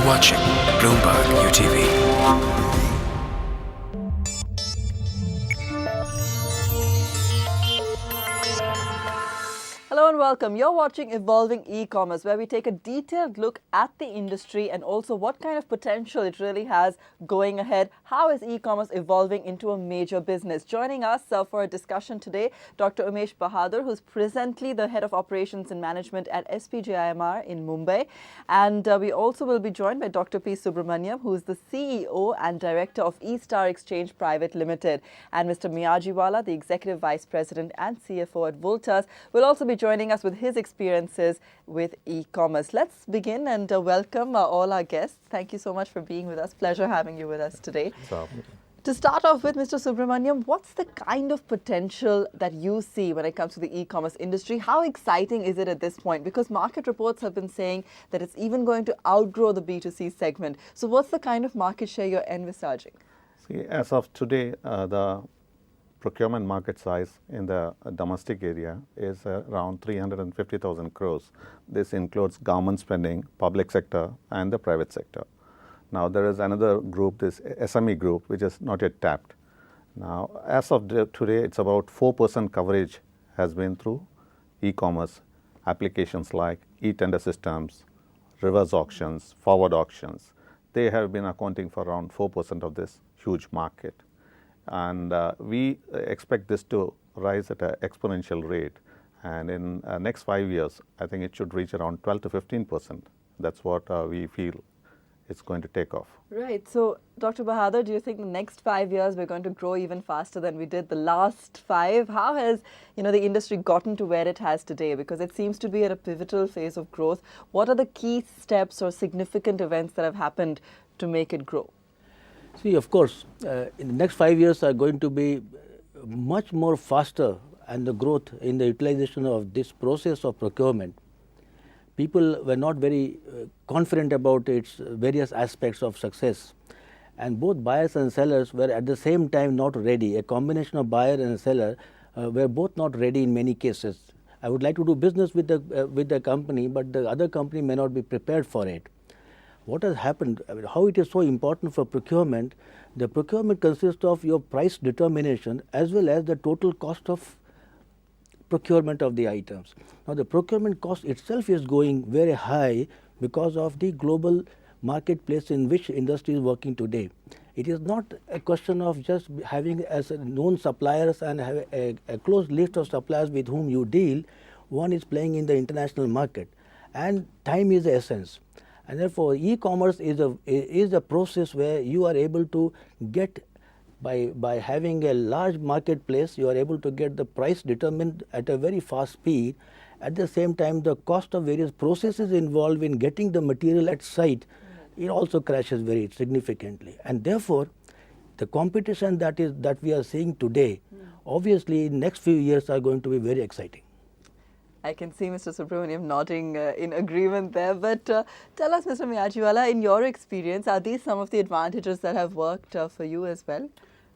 watching Bloomberg UTV. Hello and welcome. You're watching Evolving E-commerce, where we take a detailed look at the industry and also what kind of potential it really has going ahead. How is e-commerce evolving into a major business? Joining us for a discussion today, Dr. Umesh Bahadur, who's presently the Head of Operations and Management at SPJIMR in Mumbai. And we also will be joined by Dr. P. Subramaniam, who is the CEO and Director of eStar Exchange Private Limited. And Mr. Miyajiwala, the Executive Vice President and CFO at Voltas, will also be joining us with his experiences with e-commerce. Let's begin and welcome all our guests. Thank you so much for being with us. Pleasure having you with us today. To start off with, Mr. Subramaniam, what's the kind of potential that you see when it comes to the e-commerce industry? How exciting is it at this point? Because market reports have been saying that it's even going to outgrow the B2C segment. So what's the kind of market share you're envisaging? See, as of today, the procurement market size in the domestic area is around 350,000 crores. This includes government spending, public sector, and the private sector. Now, there is another group, this SME group, which is not yet tapped. Now, as of today, it's about 4% coverage has been through e-commerce applications like e-tender systems, reverse auctions, forward auctions. They have been accounting for around 4% of this huge market. And we expect this to rise at an exponential rate. And in next 5 years, I think it should reach around 12 to 15%. That's what we feel it's going to take off. Right. So, Dr. Bahadur, do you think the next 5 years we're going to grow even faster than we did the last 5? How has, the industry gotten to where it has today? Because it seems to be at a pivotal phase of growth. What are the key steps or significant events that have happened to make it grow? See, of course, in the next 5 years are going to be much more faster, and the growth in the utilization of this process of procurement. People were not very confident about its various aspects of success, and both buyers and sellers were at the same time not ready. A combination of buyer and seller were both not ready in many cases. I would like to do business with the company, but the other company may not be prepared for it. What has happened, how it is so important for procurement, the procurement consists of your price determination as well as the total cost of procurement of the items. Now, the procurement cost itself is going very high because of the global marketplace in which industry is working today. It is not a question of just having as known suppliers and have a close list of suppliers with whom you deal. One is playing in the international market, and time is the essence. And therefore, e-commerce is a process where you are able to get, by having a large marketplace, you are able to get the price determined at a very fast speed. At the same time, the cost of various processes involved in getting the material at site, it also crashes very significantly. And therefore, the competition that we are seeing today, obviously, in next few years are going to be very exciting. I can see Mr. Subramaniam nodding in agreement there. But tell us, Mr. Miyajiwala, in your experience, are these some of the advantages that have worked for you as well?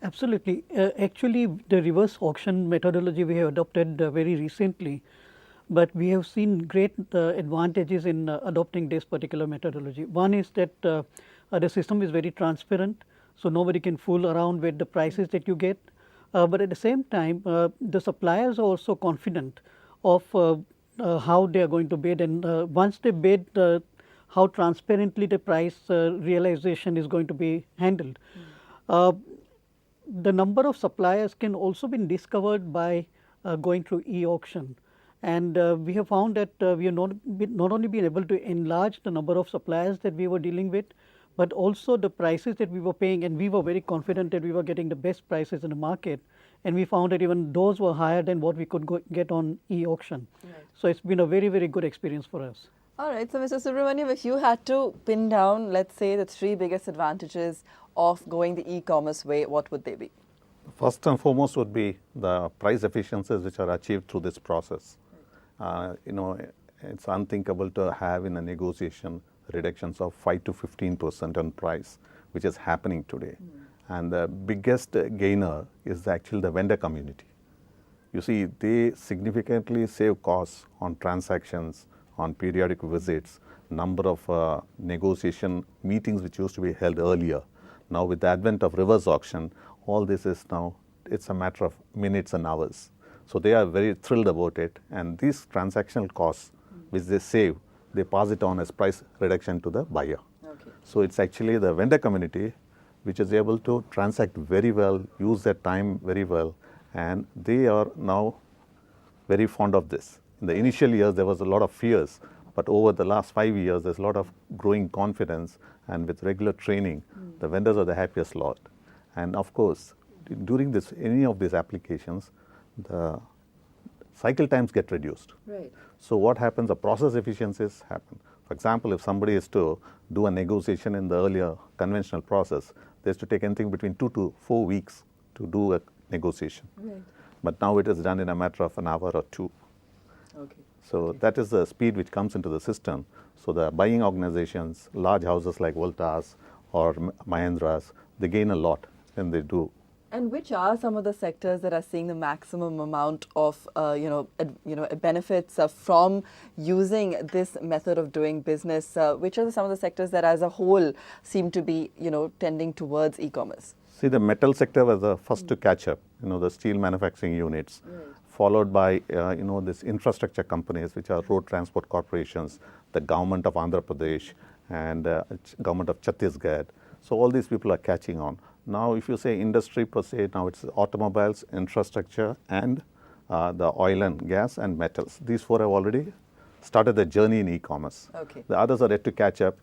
Absolutely. Actually, the reverse auction methodology we have adopted very recently, but we have seen great advantages in adopting this particular methodology. One is that the system is very transparent, so nobody can fool around with the prices that you get. But at the same time, the suppliers are also confident of how they are going to bid, and once they bid, how transparently the price realization is going to be handled. The number of suppliers can also be discovered by going through e-auction, and we have found that we have not only been able to enlarge the number of suppliers that we were dealing with, but also the prices that we were paying, and we were very confident that we were getting the best prices in the market. And we found that even those were higher than what we could get on e-auction. Right. So it's been a very, very good experience for us. All right. So, Mr. Subramaniam, if you had to pin down, let's say, the 3 biggest advantages of going the e-commerce way, what would they be? First and foremost would be the price efficiencies which are achieved through this process. It's unthinkable to have in a negotiation reductions of 5 to 15% on price, which is happening today. And the biggest gainer is actually the vendor community. You see, they significantly save costs on transactions, on periodic visits, number of negotiation meetings which used to be held earlier. Now with the advent of reverse auction, all this is now, it's a matter of minutes and hours. So they are very thrilled about it, and these transactional costs which they save, they pass it on as price reduction to the buyer. Okay. So it's actually the vendor community which is able to transact very well, use their time very well, and they are now very fond of this. In the initial years, there was a lot of fears, but over the last 5 years, there's a lot of growing confidence, and with regular training, the vendors are the happiest lot. And of course, during this, any of these applications, the cycle times get reduced. Right. So what happens, the process efficiencies happen. For example, if somebody is to do a negotiation in the earlier conventional process, they has to take anything between 2 to 4 weeks to do a negotiation. Right. But now it is done in a matter of an hour or two. Okay. So that is the speed which comes into the system. So the buying organizations, large houses like Voltas or Mahindras, they gain a lot when they do. And which are some of the sectors that are seeing the maximum amount of, benefits from using this method of doing business? Which are some of the sectors that, as a whole, seem to be, tending towards e-commerce? See, the metal sector was the first to catch up. The steel manufacturing units, followed by this infrastructure companies, which are road transport corporations, the government of Andhra Pradesh, and government of Chhattisgarh. So all these people are catching on. Now, if you say industry per se, now it's automobiles, infrastructure, and the oil and gas and metals. These four have already started the journey in e-commerce. Okay. The others are yet to catch up,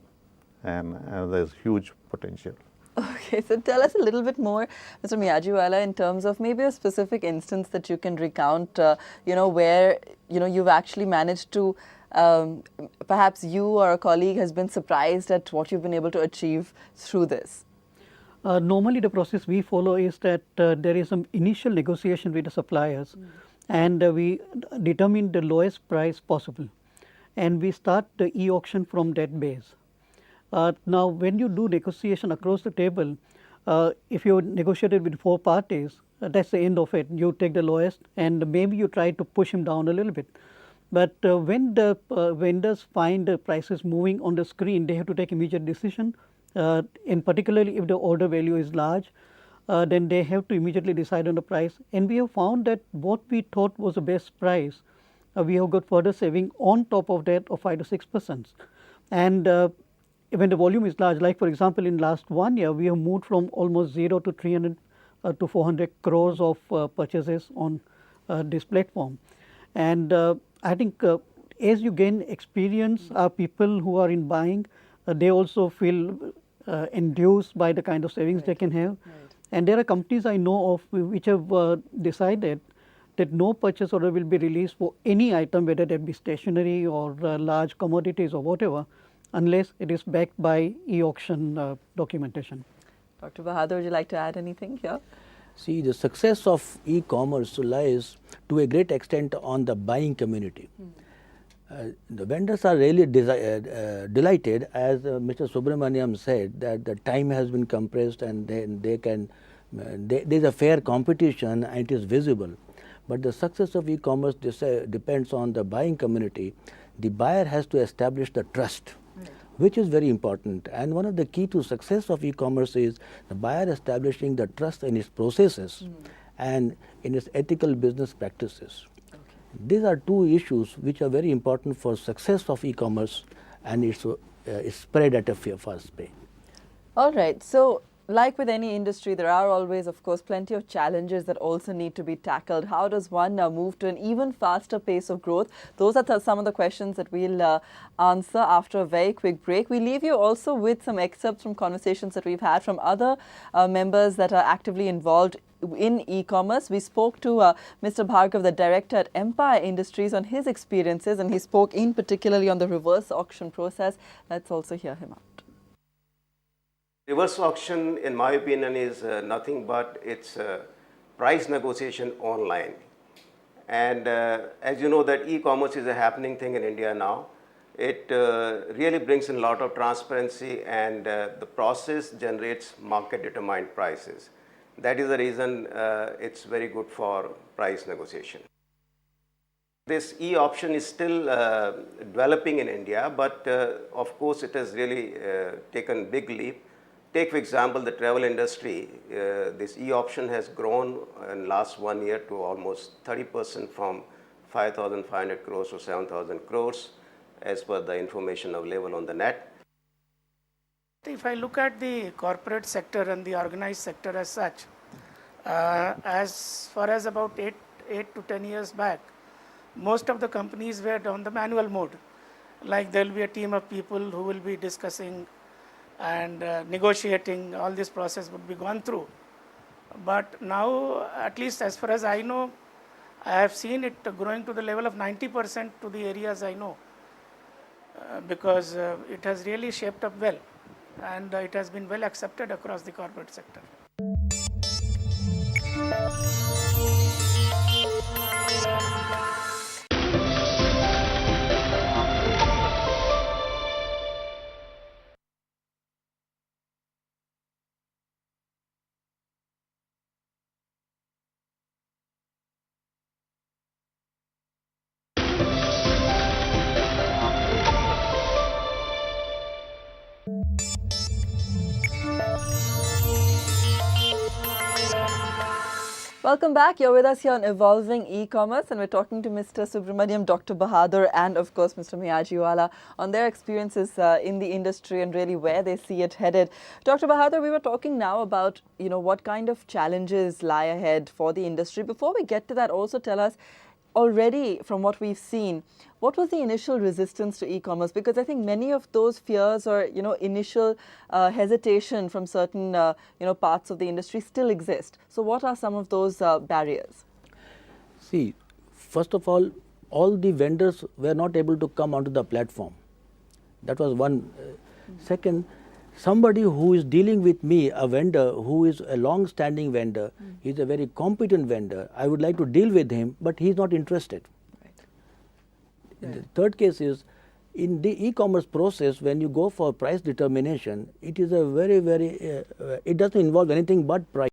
and there's huge potential. Okay, so tell us a little bit more, Mr. Miyajiwala, in terms of maybe a specific instance that you can recount, where, you've actually managed to, perhaps you or a colleague has been surprised at what you've been able to achieve through this. Normally, the process we follow is that there is some initial negotiation with the suppliers, and we determine the lowest price possible, and we start the e-auction from that base. Now, when you do negotiation across the table, if you negotiated with 4 parties, that's the end of it. You take the lowest, and maybe you try to push him down a little bit. But when the vendors find the prices moving on the screen, they have to take immediate decision. And particularly if the order value is large, then they have to immediately decide on the price. And we have found that what we thought was the best price, we have got further saving on top of that of 5 to 6%. And when the volume is large, like for example, in last 1 year, we have moved from almost 0 to 300 to 400 crores of purchases on this platform. And I think as you gain experience, people who are in buying, they also feel enthused by the kind of savings they can have. And there are companies I know of which have decided that no purchase order will be released for any item, whether that be stationery or large commodities or whatever, unless it is backed by e-auction documentation. Dr. Bahadur, would you like to add anything here? See, the success of e-commerce lies to a great extent on the buying community. The vendors are really delighted, as Mr. Subramaniam said, that the time has been compressed and there is a fair competition and it is visible. But the success of e-commerce depends on the buying community. The buyer has to establish the trust, which is very important. And one of the key to success of e-commerce is the buyer establishing the trust in its processes and in its ethical business practices. These are two issues which are very important for success of e-commerce, and it's spread at a fast pace. All right. So, like with any industry, there are always, of course, plenty of challenges that also need to be tackled. How does one now move to an even faster pace of growth? Those are some of the questions that we'll answer after a very quick break. We leave you also with some excerpts from conversations that we've had from other members that are actively involved in e-commerce. We spoke to Mr. Bhargav, the director at Empire Industries, on his experiences, and he spoke in particularly on the reverse auction process. Let's also hear him out. Reverse auction, in my opinion, is nothing but it's price negotiation online. And as you know that e-commerce is a happening thing in India now. It really brings in a lot of transparency, and the process generates market determined prices. That is the reason it's very good for price negotiation. This e-option is still developing in India, but of course it has really taken big leap. Take for example the travel industry. This e-option has grown in last 1 year to almost 30% from 5,500 crores to 7,000 crores as per the information available on the net. If I look at the corporate sector and the organized sector as such, as far as about 8 to 10 years back, most of the companies were on the manual mode. Like there will be a team of people who will be discussing and negotiating, all this process would be gone through. But now, at least as far as I know, I have seen it growing to the level of 90% to the areas I know, because it has really shaped up well and it has been well accepted across the corporate sector. Welcome back. You're with us here on Evolving E-Commerce, and we're talking to Mr. Subramaniam, Dr. Bahadur, and of course Mr. Miyajiwala on their experiences in the industry and really where they see it headed. Dr. Bahadur, we were talking now about what kind of challenges lie ahead for the industry. Before we get to that, also tell us already from what we've seen, what was the initial resistance to e-commerce? Because I think many of those fears or initial hesitation from certain parts of the industry still exist. So what are some of those barriers? See, first of all the vendors were not able to come onto the platform. That was one. Second, somebody who is dealing with me, a vendor who is a long-standing vendor, he's a very competent vendor. I would like to deal with him, but he's not interested. Right. The third case is, in the e-commerce process, when you go for price determination, it is a very, very, it doesn't involve anything but price.